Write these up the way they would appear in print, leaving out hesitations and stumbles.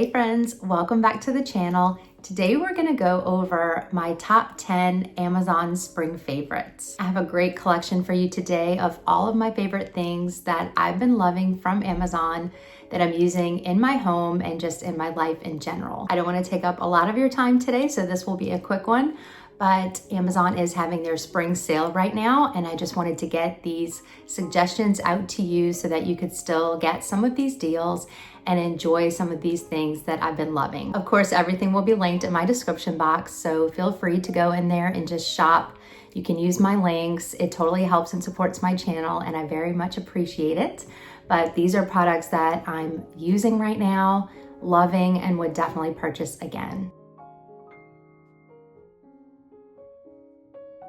Hey friends, welcome back to the channel. Today we're gonna go over my top 10 Amazon spring favorites. I have a great collection for you today of all of my favorite things that I've been loving from Amazon that I'm using in my home and just in my life in general. I don't wanna take up a lot of your time today, so this will be a quick one. But Amazon is having their spring sale right now, and I just wanted to get these suggestions out to you so that you could still get some of these deals and enjoy some of these things that I've been loving. Of course, everything will be linked in my description box, so feel free to go in there and just shop. You can use my links. It totally helps and supports my channel, and I very much appreciate it. But these are products that I'm using right now, loving, and would definitely purchase again.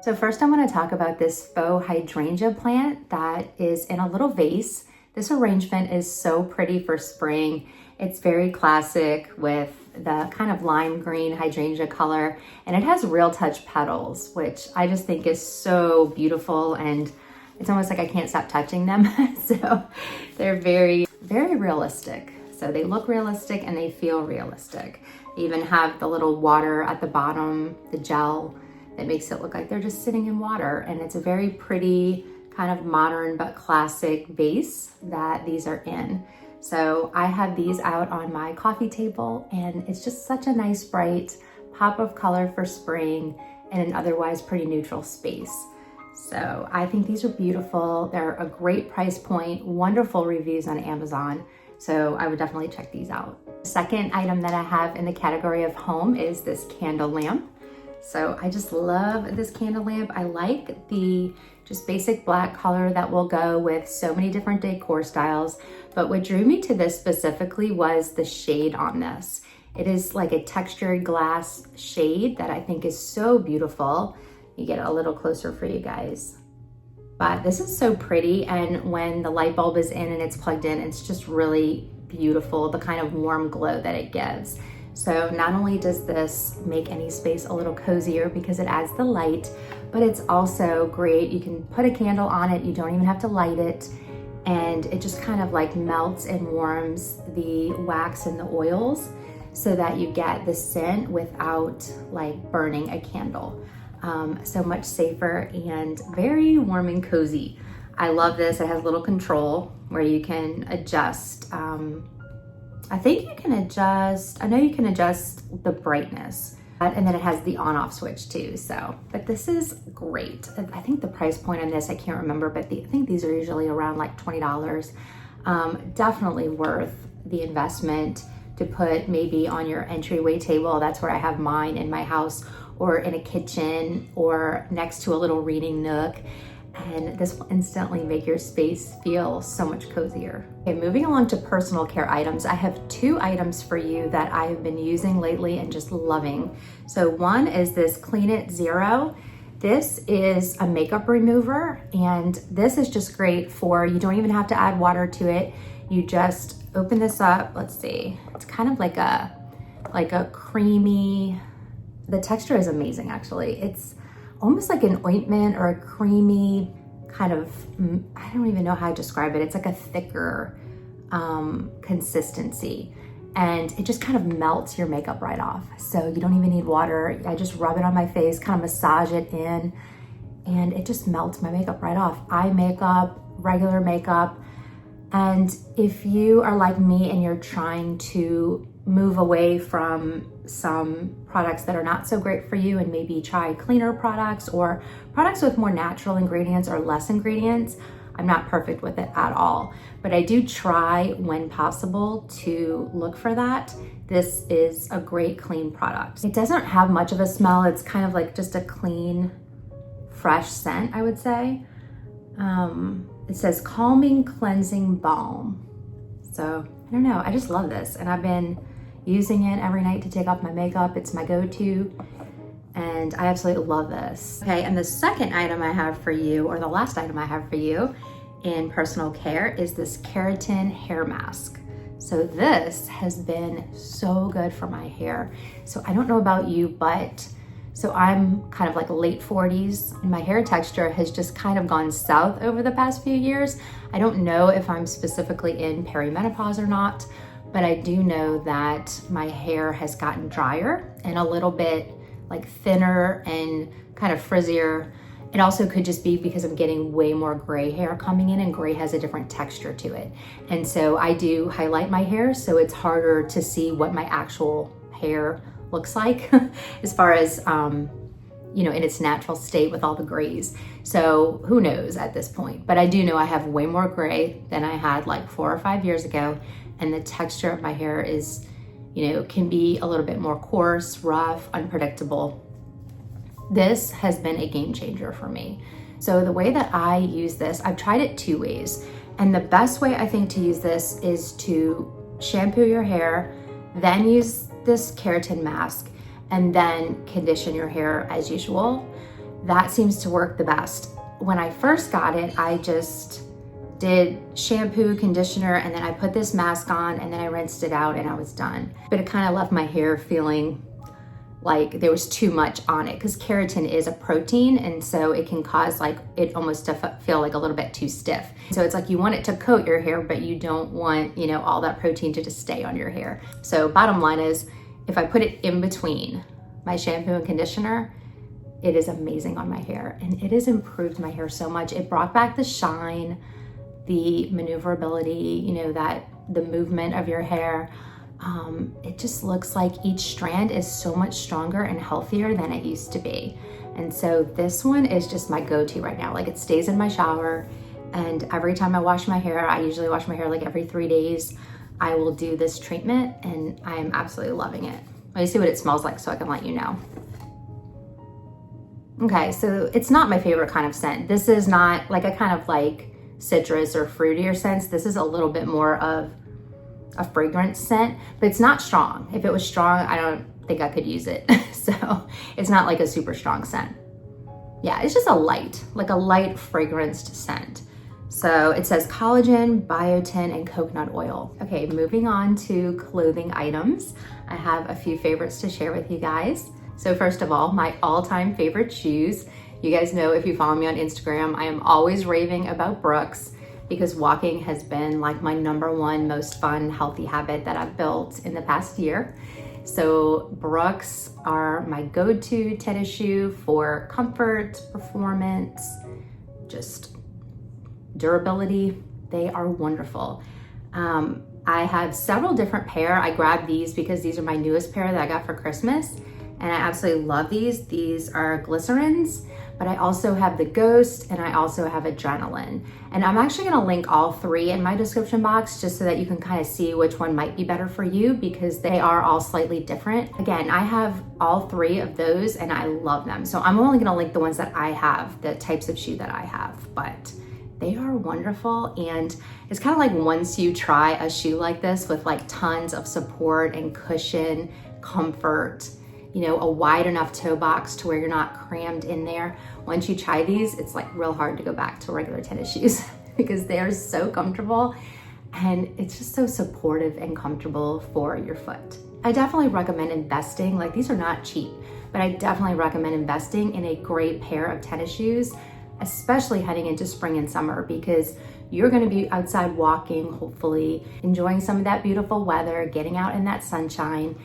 So first I want to talk about this faux hydrangea plant that is in a little vase. This arrangement is so pretty for spring. It's very classic with the kind of lime green hydrangea color, and it has real touch petals, which I just think is so beautiful, and it's almost like I can't stop touching them. So they're very, very realistic. So they look realistic and they feel realistic. They even have the little water at the bottom, the gel, that makes it look like they're just sitting in water. And it's a very pretty kind of modern but classic vase that these are in. So I have these out on my coffee table, and it's just such a nice bright pop of color for spring in an otherwise pretty neutral space. So I think these are beautiful. They're a great price point, wonderful reviews on Amazon. So I would definitely check these out. The second item that I have in the category of home is this candle lamp. So I just love this candle lamp. I like the just basic black color that will go with so many different decor styles. But what drew me to this specifically was the shade on this. It is like a textured glass shade that I think is so beautiful. You get a little closer for you guys. But this is so pretty, and when the light bulb is in and it's plugged in, it's just really beautiful, the kind of warm glow that it gives. So not only does this make any space a little cozier because it adds the light, but it's also great. You can put a candle on it, you don't even have to light it, and it just kind of like melts and warms the wax and the oils so that you get the scent without like burning a candle. So much safer and very warm and cozy. I love this. It has a little control where you can adjust. I think you can adjust, I know you can adjust the brightness, and then it has the on-off switch too. So, but this is great. I think the price point on this, I can't remember, but I think these are usually around like $20. Definitely worth the investment to put maybe on your entryway table. That's where I have mine in my house, or in a kitchen, or next to a little reading nook. And this will instantly make your space feel so much cozier. Okay, moving along to personal care items, I have two items for you that I have been using lately and just loving. So one is this Clean It Zero. This is a makeup remover, and this is just great for, you don't even have to add water to it. You just open this up, let's see. It's kind of like a creamy, the texture is amazing actually. It's almost like an ointment or a creamy kind of, I don't even know how to describe it. It's like a thicker consistency, and it just kind of melts your makeup right off. So you don't even need water. I just rub it on my face, kind of massage it in, and it just melts my makeup right off. Eye makeup, regular makeup. And if you are like me and you're trying to move away from some products that are not so great for you and maybe try cleaner products or products with more natural ingredients or less ingredients, I'm not perfect with it at all, but I do try when possible to look for that. This is a great clean product. It doesn't have much of a smell. It's kind of like just a clean, fresh scent, I would say. It says calming cleansing balm. So I don't know, I just love this, and I've been using it every night to take off my makeup. It's my go-to, and I absolutely love this. Okay, and the second item I have for you, or the last item I have for you in personal care, is this keratin hair mask. So this has been so good for my hair. So I don't know about you, but so I'm kind of like late 40s, and my hair texture has just kind of gone south over the past few years. I don't know if I'm specifically in perimenopause or not, but I do know that my hair has gotten drier and a little bit like thinner and kind of frizzier. It also could just be because I'm getting way more gray hair coming in, and gray has a different texture to it. And so I do highlight my hair, so it's harder to see what my actual hair looks like as far as, you know, in its natural state with all the grays. So who knows at this point, but I do know I have way more gray than I had like 4 or 5 years ago. And the texture of my hair is, you know, can be a little bit more coarse, rough, unpredictable. This has been a game changer for me. So the way that I use this, I've tried it 2 ways. And the best way I think to use this is to shampoo your hair, then use this keratin mask, and then condition your hair as usual. That seems to work the best. When I first got it, I just did shampoo, conditioner, and then I put this mask on, and then I rinsed it out and I was done. But it kind of left my hair feeling like there was too much on it, because keratin is a protein, and so it can cause like it almost to feel like a little bit too stiff. So it's like you want it to coat your hair, but you don't want, you know, all that protein to just stay on your hair. So bottom line is, if I put it in between my shampoo and conditioner, it is amazing on my hair, and it has improved my hair so much. It brought back the shine, the maneuverability, you know, that the movement of your hair. It just looks like each strand is so much stronger and healthier than it used to be. And so this one is just my go-to right now. Like, it stays in my shower, and every time I wash my hair, I usually wash my hair like every 3 days, I will do this treatment, and I am absolutely loving it. Let me see what it smells like so I can let you know. Okay, so it's not my favorite kind of scent. This is not like a kind of like citrus or fruitier scents. This is a little bit more of a fragrance scent, but it's not strong. If it was strong, I don't think I could use it. So it's not like a super strong scent. Yeah, it's just like a light fragranced scent. So it says collagen, biotin, and coconut oil. Okay, moving on to clothing items. I have a few favorites to share with you guys. So first of all, my all-time favorite shoes. You guys know, if you follow me on Instagram, I am always raving about Brooks, because walking has been like my #1 most fun, healthy habit that I've built in the past year. So Brooks are my go-to tennis shoe for comfort, performance, just durability. They are wonderful. I have several different pair. I grabbed these because these are my newest pair that I got for Christmas, and I absolutely love these. These are glycerins, but I also have the Ghost, and I also have Adrenaline. And I'm actually gonna link all 3 in my description box, just so that you can kind of see which one might be better for you, because they are all slightly different. Again, I have all 3 of those and I love them. So I'm only gonna link the ones that I have, the types of shoe that I have, but they are wonderful. And it's kind of like, once you try a shoe like this with like tons of support and cushion, comfort, you know, a wide enough toe box to where you're not crammed in there. Once you try these, it's like real hard to go back to regular tennis shoes because they are so comfortable, and it's just so supportive and comfortable for your foot. I definitely recommend investing. Like, these are not cheap, but I definitely recommend investing in a great pair of tennis shoes, especially heading into spring and summer, because you're gonna be outside walking, hopefully enjoying some of that beautiful weather, getting out in that sunshine,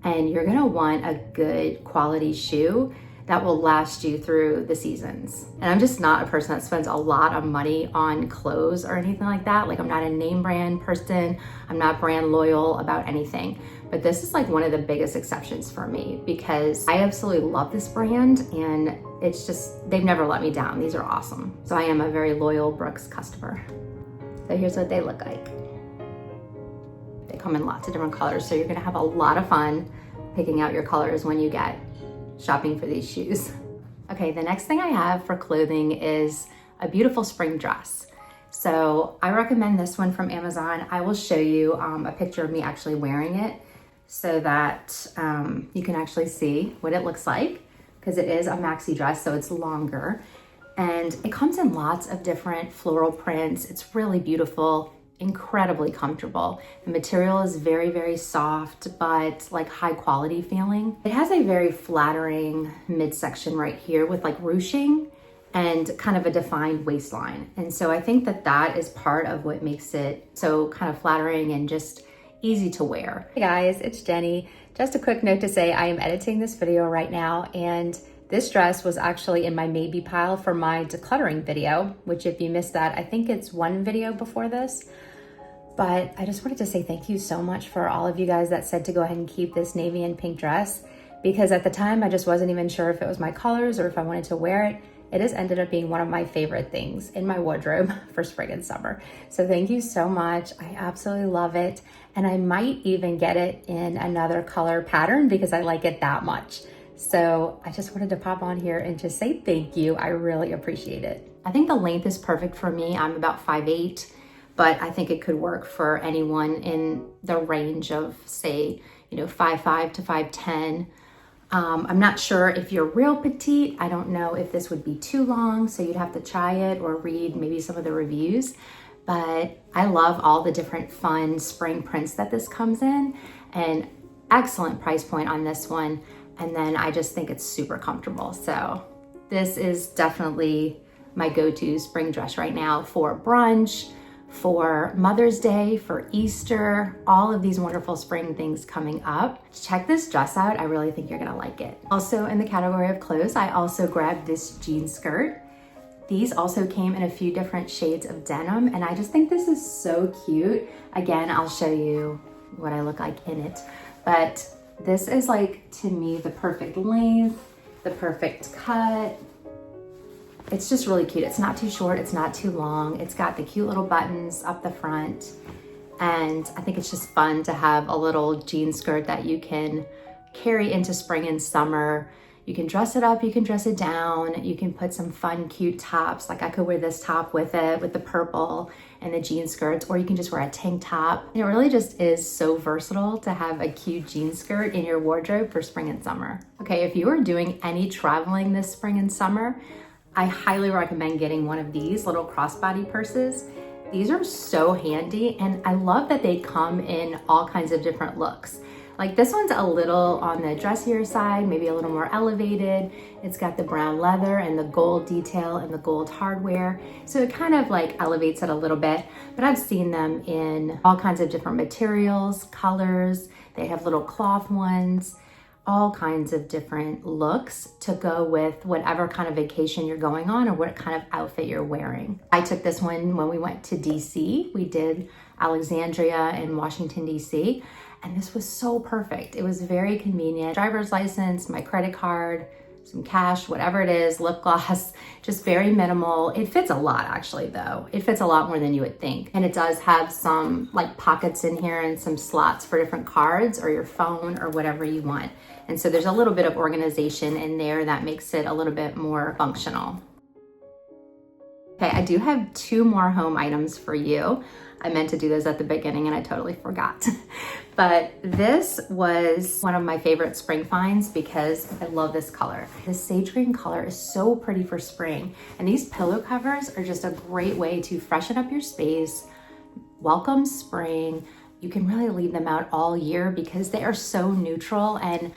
and you're gonna want a good quality shoe that will last you through the seasons. And I'm just not a person that spends a lot of money on clothes or anything like that. Like, I'm not a name brand person. I'm not brand loyal about anything. But this is like one of the biggest exceptions for me, because I absolutely love this brand, and it's just, they've never let me down. These are awesome. So I am a very loyal Brooks customer. So here's what they look like. They come in lots of different colors, so you're gonna have a lot of fun picking out your colors when you get shopping for these shoes. Okay, the next thing I have for clothing is a beautiful spring dress. So I recommend this one from Amazon. I will show you a picture of me actually wearing it, so that you can actually see what it looks like, because it is a maxi dress, so it's longer. And it comes in lots of different floral prints. It's really beautiful, incredibly comfortable. The material is very, very soft, but like high quality feeling. It has a very flattering midsection right here with like ruching and kind of a defined waistline. And so I think that that is part of what makes it so kind of flattering and just easy to wear. Hey guys, it's Jenny. Just a quick note to say I am editing this video right now, and this dress was actually in my maybe pile for my decluttering video, which if you missed that, I think it's one video before this. But I just wanted to say thank you so much for all of you guys that said to go ahead and keep this navy and pink dress, because at the time I just wasn't even sure if it was my colors or if I wanted to wear it. It has ended up being one of my favorite things in my wardrobe for spring and summer. So thank you so much. I absolutely love it. And I might even get it in another color pattern because I like it that much. So I just wanted to pop on here and just say thank you. I really appreciate it. I think the length is perfect for me. I'm about 5'8", but I think it could work for anyone in the range of, say, 5'5" to 5'10". I'm not sure if you're real petite. I don't know if this would be too long, so you'd have to try it or read maybe some of the reviews. But I love all the different fun spring prints that this comes in, and excellent price point on this one. And then I just think it's super comfortable. So this is definitely my go-to spring dress right now for brunch, for Mother's Day, for Easter, all of these wonderful spring things coming up. Check this dress out. I really think you're gonna like it. Also in the category of clothes, I also grabbed this jean skirt. These also came in a few different shades of denim, and I just think this is so cute. Again, I'll show you what I look like in it. But this is like, to me, the perfect length, the perfect cut. It's just really cute. It's not too short, it's not too long. It's got the cute little buttons up the front. And I think it's just fun to have a little jean skirt that you can carry into spring and summer. You can dress it up, you can dress it down, you can put some fun, cute tops. Like I could wear this top with it, with the purple and the jean skirts, or you can just wear a tank top. And it really just is so versatile to have a cute jean skirt in your wardrobe for spring and summer. Okay, if you are doing any traveling this spring and summer, I highly recommend getting one of these little crossbody purses. These are so handy, and I love that they come in all kinds of different looks. Like this one's a little on the dressier side, maybe a little more elevated. It's got the brown leather and the gold detail and the gold hardware. So it kind of like elevates it a little bit, but I've seen them in all kinds of different materials, colors. They have little cloth ones, all kinds of different looks to go with whatever kind of vacation you're going on or what kind of outfit you're wearing. I took this one when we went to DC. We did Alexandria and Washington, DC, and this was so perfect. It was very convenient. Driver's license, my credit card, some cash, whatever it is, lip gloss, just very minimal. It fits a lot actually though. It fits a lot more than you would think. And it does have some like pockets in here and some slots for different cards or your phone or whatever you want. And so there's a little bit of organization in there that makes it a little bit more functional. Okay, I do have 2 more home items for you. I meant to do those at the beginning and I totally forgot. But this was one of my favorite spring finds because I love this color. This sage green color is so pretty for spring. And these pillow covers are just a great way to freshen up your space, welcome spring. You can really leave them out all year because they are so neutral. And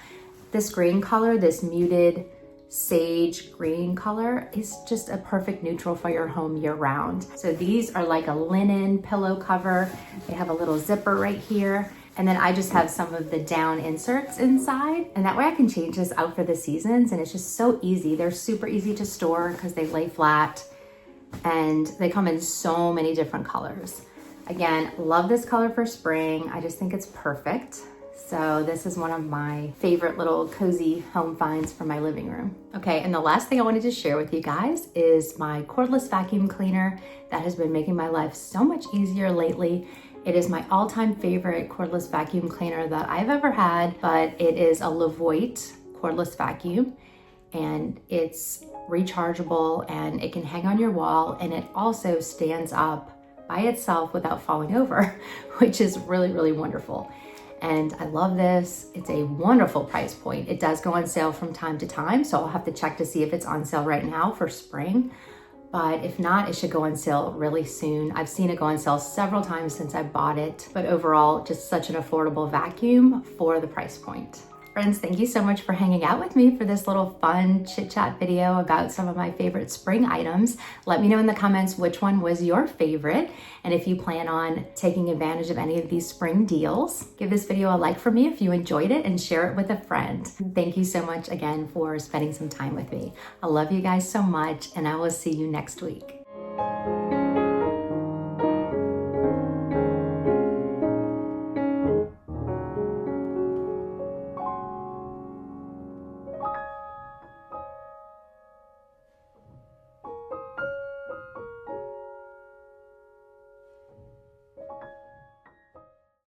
this green color, this muted sage green color, is just a perfect neutral for your home year round. So these are like a linen pillow cover. They have a little zipper right here. And then I just have some of the down inserts inside. And that way I can change this out for the seasons. And it's just so easy. They're super easy to store because they lay flat and they come in so many different colors. Again, love this color for spring. I just think it's perfect. So this is one of my favorite little cozy home finds for my living room. Okay, and the last thing I wanted to share with you guys is my cordless vacuum cleaner that has been making my life so much easier lately. It is my all-time favorite cordless vacuum cleaner that I've ever had, but it is a Levoit cordless vacuum, and it's rechargeable and it can hang on your wall, and it also stands up by itself without falling over, which is really, really wonderful. And I love this. It's a wonderful price point. It does go on sale from time to time, so I'll have to check to see if it's on sale right now for spring. But if not, it should go on sale really soon. I've seen it go on sale several times since I bought it, but overall, just such an affordable vacuum for the price point. Friends, thank you so much for hanging out with me for this little fun chit chat video about some of my favorite spring items. Let me know in the comments which one was your favorite, and if you plan on taking advantage of any of these spring deals. Give this video a like for me if you enjoyed it, and share it with a friend. Thank you so much again for spending some time with me. I love you guys so much, and I will see you next week.